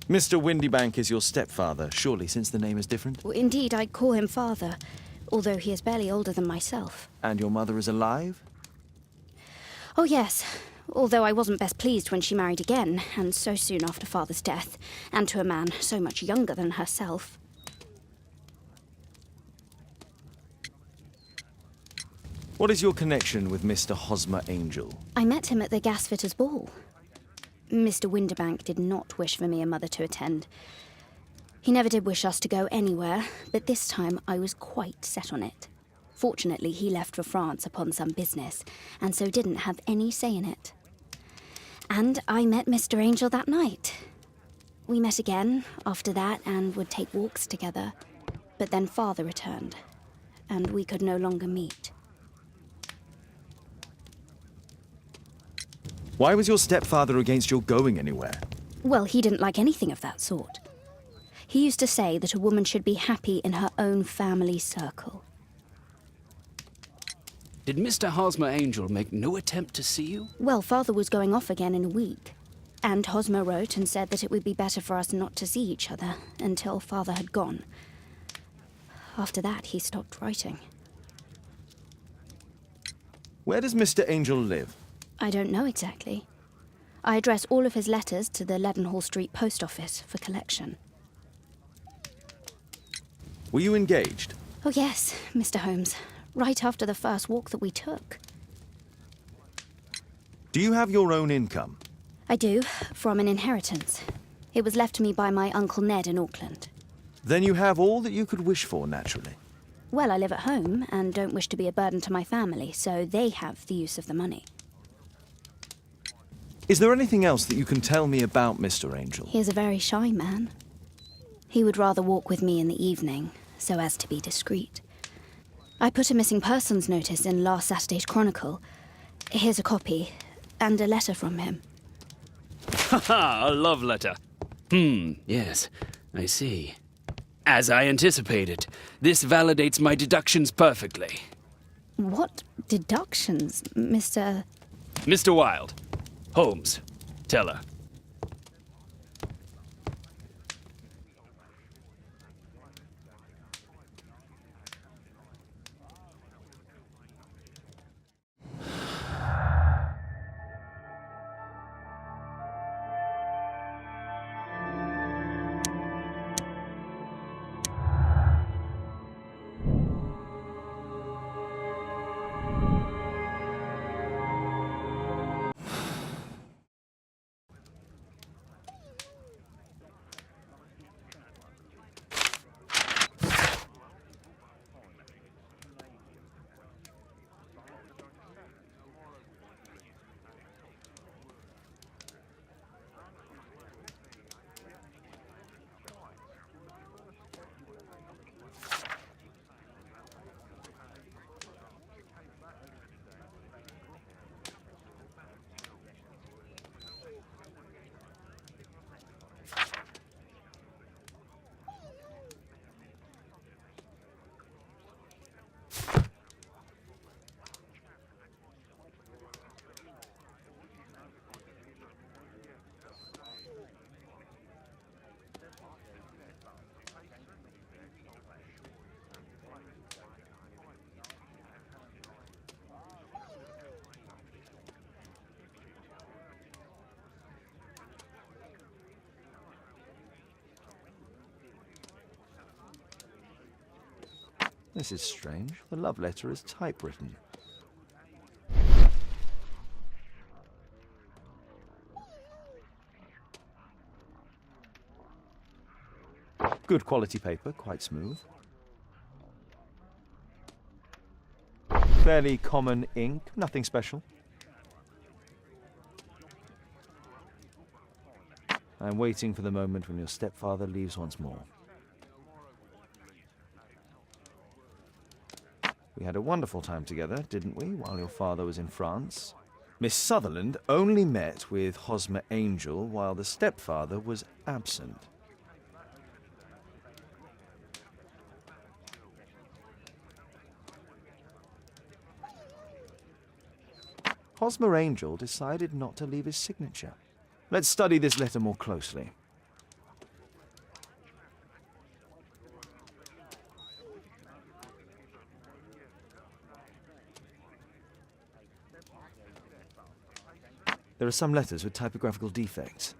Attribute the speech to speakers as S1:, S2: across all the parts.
S1: Mr. Windybank is your stepfather, surely, since the name is different?
S2: Well, indeed, I call him father, although he is barely older than myself.
S1: And your mother is alive?
S2: Oh, yes. Although I wasn't best pleased when she married again, and so soon after father's death, and to a man so much younger than herself.
S1: What is your connection with Mr. Hosmer Angel?
S2: I met him at the gasfitter's ball. Mr. Windybank did not wish for me and Mother to attend. He never did wish us to go anywhere, but this time I was quite set on it. Fortunately, he left for France upon some business, and so didn't have any say in it. And I met Mr. Angel that night. We met again after that and would take walks together. But then Father returned, and we could no longer meet.
S1: Why was your stepfather against your going anywhere?
S2: Well, he didn't like anything of that sort. He used to say that a woman should be happy in her own family circle.
S3: Did Mr. Hosmer Angel make no attempt to see you?
S2: Well, Father was going off again in a week, and Hosmer wrote and said that it would be better for us not to see each other until Father had gone. After that, he stopped writing.
S1: Where does Mr. Angel live?
S2: I don't know exactly. I address all of his letters to the Leadenhall Street post office for collection.
S1: Were you engaged?
S2: Oh yes, Mr. Holmes. Right after the first walk that we took.
S1: Do you have your own income?
S2: I do, from an inheritance. It was left to me by my Uncle Ned in Auckland.
S1: Then you have all that you could wish for, naturally.
S2: Well, I live at home and don't wish to be a burden to my family, so they have the use of the money.
S1: Is there anything else that you can tell me about Mr. Angel?
S2: He is a very shy man. He would rather walk with me in the evening, so as to be discreet. I put a missing persons notice in last Saturday's Chronicle. Here's a copy, and a letter from him.
S3: Haha, a love letter. Yes, I see. As I anticipated, this validates my deductions perfectly.
S2: What deductions, Mr.
S3: Mr. Wilde. Holmes. Tell her.
S1: This is strange. The love letter is typewritten. Good quality paper, quite smooth. Fairly common ink, nothing special. I'm waiting for the moment when your stepfather leaves once more. We had a wonderful time together, didn't we, while your father was in France? Miss Sutherland only met with Hosmer Angel while the stepfather was absent. Hosmer Angel decided not to leave his signature. Let's study this letter more closely. There are some letters with typographical defects.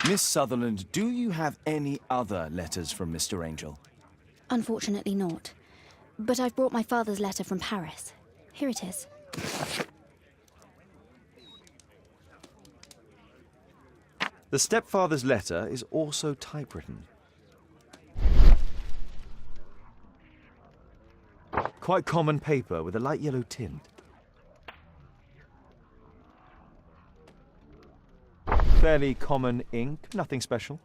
S1: Miss Sutherland, do you have any other letters from Mr. Angel?
S2: Unfortunately not. But I've brought my father's letter from Paris. Here it is.
S1: The stepfather's letter is also typewritten. Quite common paper with a light yellow tint. Fairly common ink, nothing special.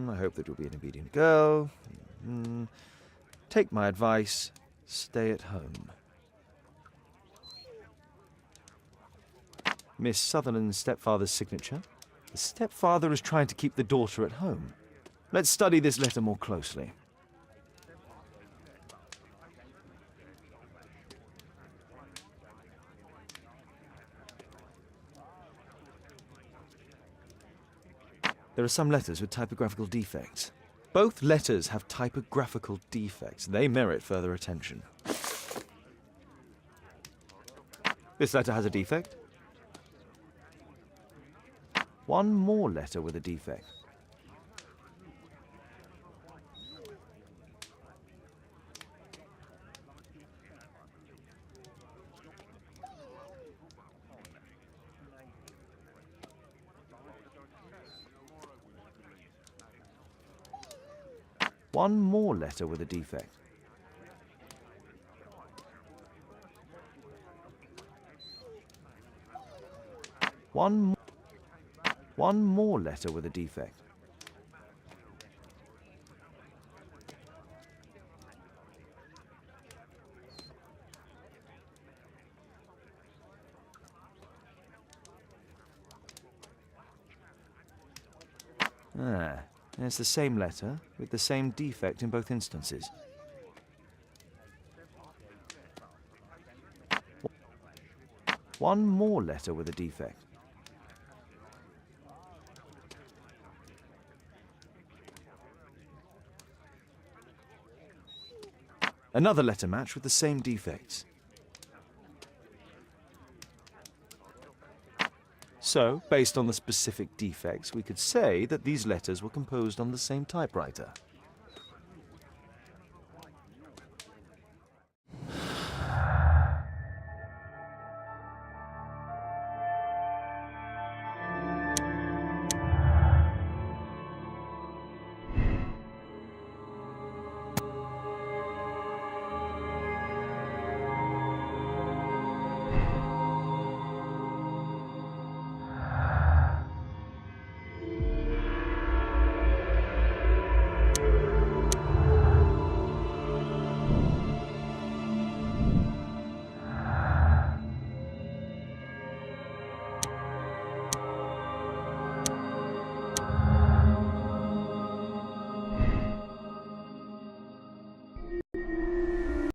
S1: I hope that you'll be an obedient girl. Take my advice, stay at home. Miss Sutherland's stepfather's signature. The stepfather is trying to keep the daughter at home. Let's study this letter more closely. There are some letters with typographical defects. Both letters have typographical defects. They merit further attention. This letter has a defect. One more letter with a defect. One more letter with a defect. One more letter with a defect. It's the same letter with the same defect in both instances. One more letter with a defect. Another letter match with the same defects. So, based on the specific defects, we could say that these letters were composed on the same typewriter.